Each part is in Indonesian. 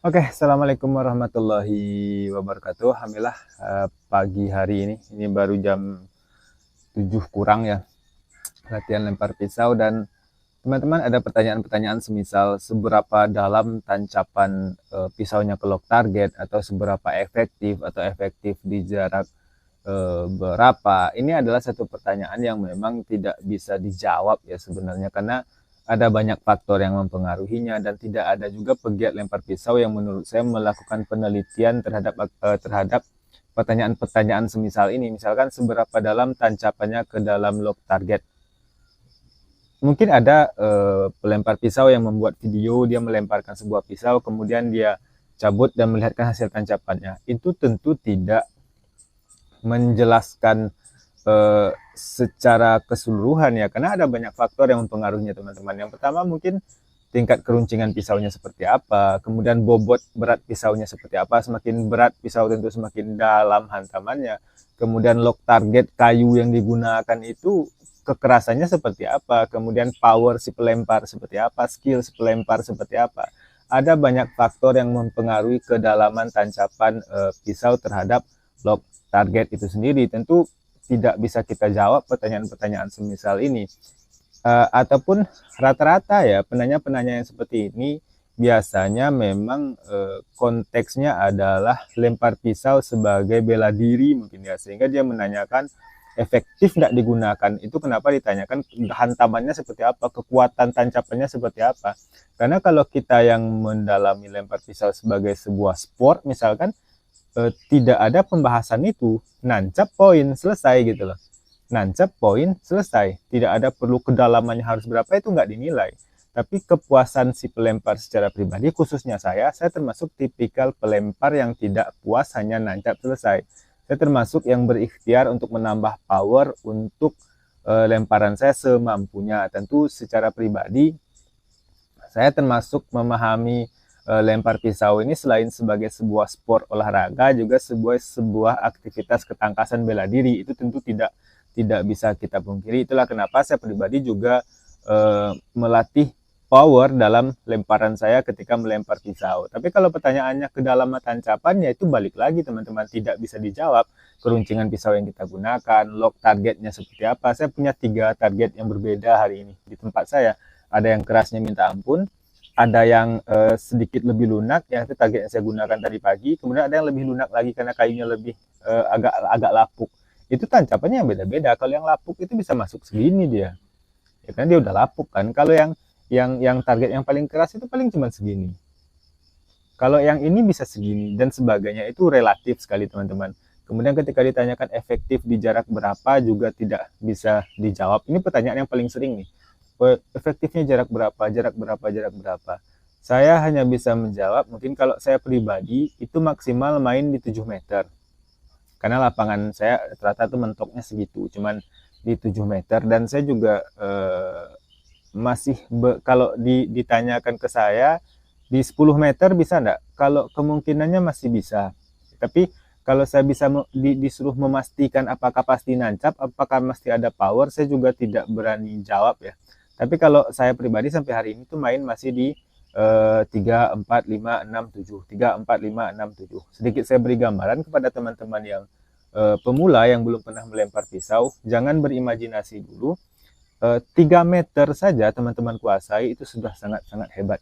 Oke, assalamualaikum warahmatullahi wabarakatuh. Alhamdulillah pagi hari ini baru jam 7 kurang ya, latihan lempar pisau. Dan teman-teman ada pertanyaan-pertanyaan semisal seberapa dalam tancapan pisaunya ke lock target, atau seberapa efektif di jarak berapa. Ini adalah satu pertanyaan yang memang tidak bisa dijawab ya sebenarnya, karena ada banyak faktor yang mempengaruhinya, dan tidak ada juga pegiat lempar pisau yang menurut saya melakukan penelitian terhadap pertanyaan-pertanyaan semisal ini. Misalkan seberapa dalam tancapannya ke dalam lock target. Mungkin ada pelempar pisau yang membuat video dia melemparkan sebuah pisau, kemudian dia cabut dan melihatkan hasil tancapannya. Itu tentu tidak menjelaskan secara keseluruhan ya, karena ada banyak faktor yang mempengaruhinya teman-teman. Yang pertama mungkin tingkat keruncingan pisaunya seperti apa, kemudian bobot berat pisaunya seperti apa. Semakin berat pisau tentu semakin dalam hantamannya. Kemudian lock target kayu yang digunakan itu kekerasannya seperti apa, kemudian power si pelempar seperti apa, skill si pelempar seperti apa. Ada banyak faktor yang mempengaruhi kedalaman tancapan pisau terhadap lock target itu sendiri. Tentu tidak bisa kita jawab pertanyaan-pertanyaan semisal ini. Ataupun rata-rata ya penanya-penanya yang seperti ini biasanya memang konteksnya adalah lempar pisau sebagai bela diri mungkin ya, sehingga dia menanyakan efektif nggak digunakan. Itu kenapa ditanyakan hantamannya seperti apa, kekuatan tancapannya seperti apa. Karena kalau kita yang mendalami lempar pisau sebagai sebuah sport misalkan, tidak ada pembahasan itu, nancap poin selesai gitu loh, nancap poin selesai, tidak ada perlu kedalamannya harus berapa, itu nggak dinilai. Tapi kepuasan si pelempar secara pribadi, khususnya saya termasuk tipikal pelempar yang tidak puas hanya nancap selesai. Saya termasuk yang berikhtiar untuk menambah power untuk lemparan saya semampunya. Tentu secara pribadi saya termasuk memahami lempar pisau ini selain sebagai sebuah sport olahraga, juga sebuah aktivitas ketangkasan bela diri. Itu tentu tidak bisa kita pungkiri. Itulah kenapa saya pribadi juga melatih power dalam lemparan saya ketika melempar pisau. Tapi kalau pertanyaannya ke dalam tancapan, ya itu balik lagi teman-teman, tidak bisa dijawab. Keruncingan pisau yang kita gunakan, lock targetnya seperti apa. Saya punya 3 target yang berbeda hari ini di tempat saya. Ada yang kerasnya minta ampun, ada yang sedikit lebih lunak, yang itu target yang saya gunakan tadi pagi. Kemudian ada yang lebih lunak lagi karena kayunya lebih agak lapuk. Itu tancapannya yang beda-beda. Kalau yang lapuk itu bisa masuk segini dia, ya kan, dia udah lapuk kan. Kalau yang target yang paling keras itu paling cuma segini. Kalau yang ini bisa segini dan sebagainya, itu relatif sekali teman-teman. Kemudian ketika ditanyakan efektif di jarak berapa juga tidak bisa dijawab. Ini pertanyaan yang paling sering nih. Efektifnya jarak berapa, jarak berapa, jarak berapa. Saya hanya bisa menjawab, mungkin kalau saya pribadi itu maksimal main di 7 meter. Karena lapangan saya rata-rata tuh mentoknya segitu, cuman di 7 meter. Dan saya juga masih kalau ditanyakan ke saya di 10 meter bisa enggak? Kalau kemungkinannya masih bisa. Tapi kalau saya bisa disuruh memastikan apakah pasti nancap, apakah mesti ada power, saya juga tidak berani jawab ya. Tapi kalau saya pribadi sampai hari ini tuh main masih di 3, 4, 5, 6, 7. 3, 4, 5, 6, 7. Sedikit saya beri gambaran kepada teman-teman yang pemula yang belum pernah melempar pisau. Jangan berimajinasi dulu. 3 meter saja teman-teman kuasai, itu sudah sangat-sangat hebat.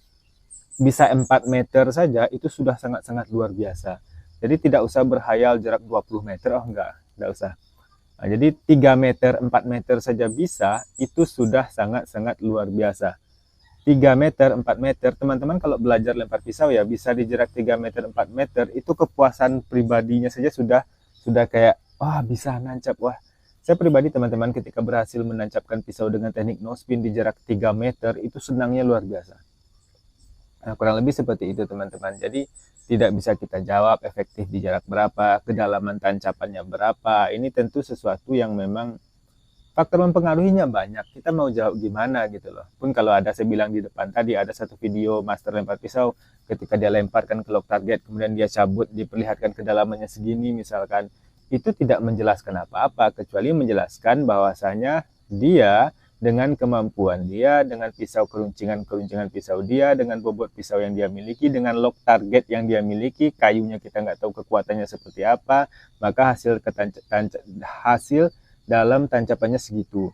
Bisa 4 meter saja itu sudah sangat-sangat luar biasa. Jadi tidak usah berhayal jarak 20 meter, oh enggak usah. Nah, jadi 3 meter, 4 meter saja bisa, itu sudah sangat-sangat luar biasa. 3 meter, 4 meter, teman-teman kalau belajar lempar pisau ya, bisa di jarak 3 meter, 4 meter, itu kepuasan pribadinya saja sudah kayak, wah bisa nancap, wah. Saya pribadi teman-teman ketika berhasil menancapkan pisau dengan teknik no spin di jarak 3 meter, itu senangnya luar biasa. Nah, kurang lebih seperti itu teman-teman. Jadi tidak bisa kita jawab efektif di jarak berapa, kedalaman tancapannya berapa. Ini tentu sesuatu yang memang faktor mempengaruhinya banyak. Kita mau jawab gimana gitu loh. Pun kalau ada, saya bilang di depan tadi, ada satu video master lempar pisau ketika dia lemparkan ke lock target, kemudian dia cabut, diperlihatkan kedalamannya segini misalkan. Itu tidak menjelaskan apa-apa, kecuali menjelaskan bahwasanya dia dengan kemampuan dia, dengan pisau keruncingan pisau dia, dengan bobot pisau yang dia miliki, dengan lock target yang dia miliki, kayunya kita nggak tahu kekuatannya seperti apa, maka hasil dalam tancapannya segitu.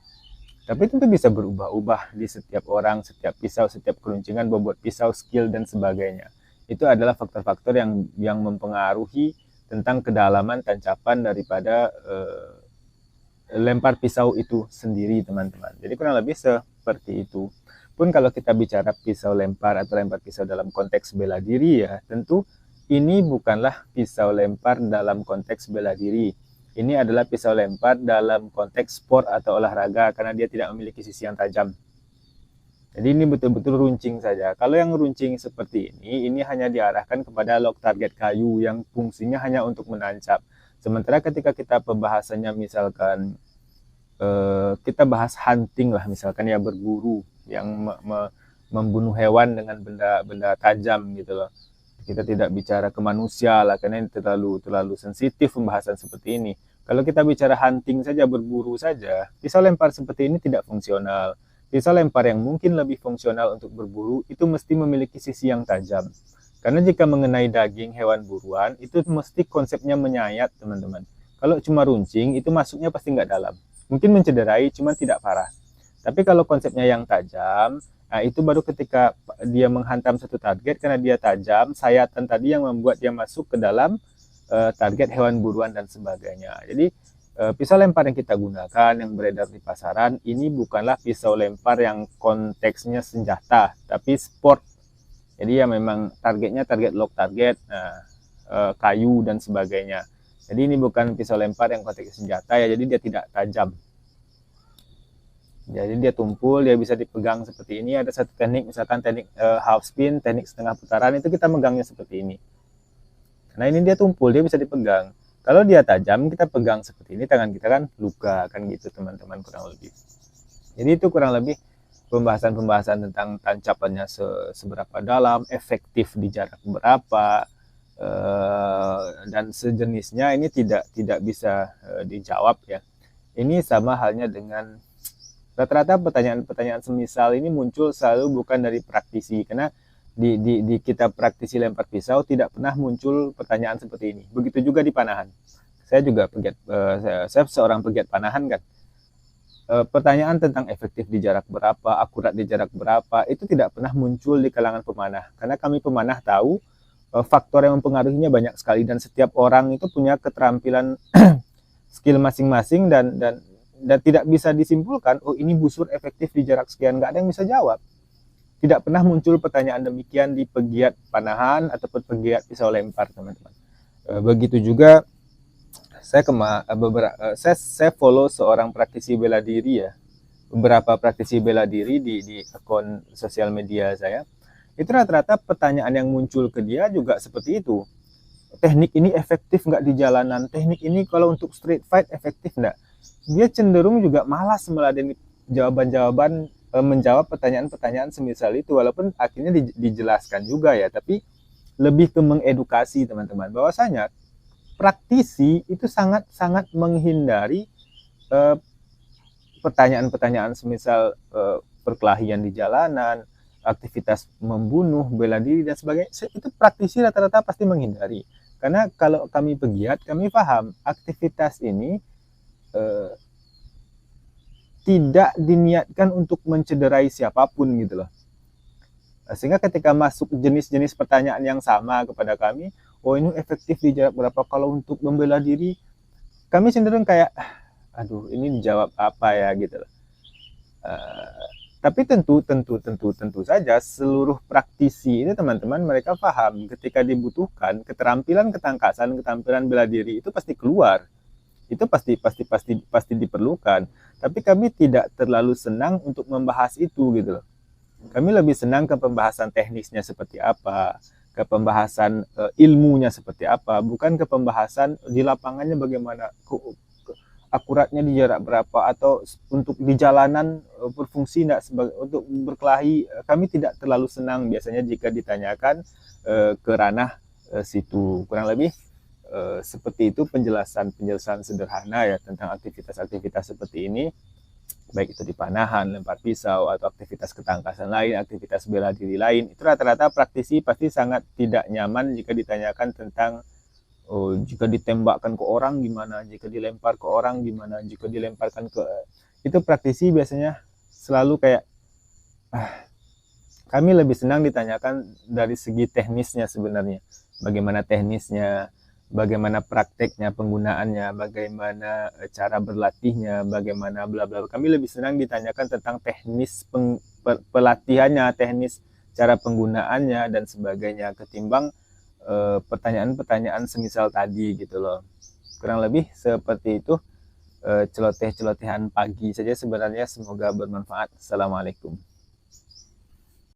Tapi tentu bisa berubah-ubah di setiap orang, setiap pisau, setiap keruncingan, bobot pisau, skill, dan sebagainya. Itu adalah faktor-faktor yang mempengaruhi tentang kedalaman tancapan daripada lempar pisau itu sendiri, teman-teman. Jadi kurang lebih seperti itu. Pun kalau kita bicara pisau lempar atau lempar pisau dalam konteks bela diri, ya tentu ini bukanlah pisau lempar dalam konteks bela diri. Ini adalah pisau lempar dalam konteks sport atau olahraga karena dia tidak memiliki sisi yang tajam. Jadi ini betul-betul runcing saja. Kalau yang runcing seperti ini hanya diarahkan kepada lock target kayu yang fungsinya hanya untuk menancap. Sementara ketika kita pembahasannya misalkan kita bahas hunting lah, misalkan ya berburu yang membunuh hewan dengan benda tajam gitu loh. Kita tidak bicara ke manusia lah karena ini terlalu sensitif pembahasan seperti ini. Kalau kita bicara hunting saja, berburu saja, pisau lempar seperti ini tidak fungsional. Pisau lempar yang mungkin lebih fungsional untuk berburu itu mesti memiliki sisi yang tajam. Karena jika mengenai daging hewan buruan, itu mesti konsepnya menyayat, teman-teman. Kalau cuma runcing, itu masuknya pasti nggak dalam. Mungkin mencederai, cuma tidak parah. Tapi kalau konsepnya yang tajam, nah itu baru ketika dia menghantam satu target, karena dia tajam, sayatan tadi yang membuat dia masuk ke dalam target hewan buruan dan sebagainya. Jadi pisau lempar yang kita gunakan, yang beredar di pasaran, ini bukanlah pisau lempar yang konteksnya senjata, tapi sport. Jadi ya memang targetnya target lock target, kayu dan sebagainya. Jadi ini bukan pisau lempar yang konteks senjata ya, jadi dia tidak tajam. Jadi dia tumpul, dia bisa dipegang seperti ini. Ada satu teknik, misalkan teknik half spin, teknik setengah putaran, itu kita megangnya seperti ini. Karena ini dia tumpul, dia bisa dipegang. Kalau dia tajam, kita pegang seperti ini, tangan kita kan luka, kan gitu teman-teman kurang lebih. Jadi itu kurang lebih pembahasan tentang tancapannya seberapa dalam, efektif di jarak berapa, dan sejenisnya. Ini tidak bisa dijawab ya. Ini sama halnya dengan rata-rata pertanyaan semisal ini muncul selalu bukan dari praktisi, karena di kita praktisi lempar pisau tidak pernah muncul pertanyaan seperti ini. Begitu juga di panahan. Saya juga saya seorang pegiat panahan kan. Pertanyaan tentang efektif di jarak berapa, akurat di jarak berapa, itu tidak pernah muncul di kalangan pemanah. Karena kami pemanah tahu faktor yang mempengaruhinya banyak sekali, dan setiap orang itu punya keterampilan skill masing-masing, dan tidak bisa disimpulkan, oh ini busur efektif di jarak sekian. Nggak ada yang bisa jawab. Tidak pernah muncul pertanyaan demikian di pegiat panahan ataupun pegiat pisau lempar, teman-teman. Begitu juga saya follow seorang praktisi bela diri ya, beberapa praktisi bela diri di akun sosial media saya. Itu rata-rata pertanyaan yang muncul ke dia juga seperti itu. Teknik ini efektif nggak di jalanan? Teknik ini kalau untuk street fight efektif nggak? Dia cenderung juga malas meladeni jawaban-jawaban, menjawab pertanyaan-pertanyaan semisal itu, walaupun akhirnya dijelaskan juga ya, tapi lebih ke mengedukasi teman-teman bahwasanya praktisi itu sangat menghindari pertanyaan-pertanyaan semisal perkelahian di jalanan, aktivitas membunuh, bela diri dan sebagainya. Itu praktisi rata-rata pasti menghindari. Karena kalau kami pegiat, kami paham aktivitas ini tidak diniatkan untuk mencederai siapapun gitu loh. Sehingga ketika masuk jenis-jenis pertanyaan yang sama kepada kami, oh ini efektif di jarak berapa kalau untuk membela diri, kami cenderung kayak, aduh ini dijawab apa ya gitu loh. Tapi tentu saja seluruh praktisi ini teman-teman, mereka paham ketika dibutuhkan keterampilan ketangkasan, keterampilan bela diri itu pasti keluar. Itu pasti diperlukan. Tapi kami tidak terlalu senang untuk membahas itu gitu loh. Kami lebih senang ke pembahasan teknisnya seperti apa, ke pembahasan ilmunya seperti apa, bukan ke pembahasan di lapangannya bagaimana, akuratnya di jarak berapa, atau untuk di jalanan berfungsi enggak untuk berkelahi. Kami tidak terlalu senang biasanya jika ditanyakan ke ranah situ. Kurang lebih seperti itu penjelasan sederhana ya tentang aktivitas-aktivitas seperti ini. baik itu di panahan, lempar pisau, atau aktivitas ketangkasan lain, aktivitas bela diri lain, itu rata-rata praktisi pasti sangat tidak nyaman jika ditanyakan tentang, oh, jika ditembakkan ke orang gimana, jika dilempar ke orang gimana, jika dilemparkan ke... Itu praktisi biasanya selalu kayak, kami lebih senang ditanyakan dari segi teknisnya sebenarnya. Bagaimana teknisnya, bagaimana prakteknya, penggunaannya, bagaimana cara berlatihnya, bagaimana bla bla. Kami lebih senang ditanyakan tentang teknis pelatihannya, teknis cara penggunaannya dan sebagainya, ketimbang pertanyaan-pertanyaan semisal tadi gitu loh. Kurang lebih seperti itu, celoteh-celotehan pagi saja sebenarnya. Semoga bermanfaat. Assalamualaikum.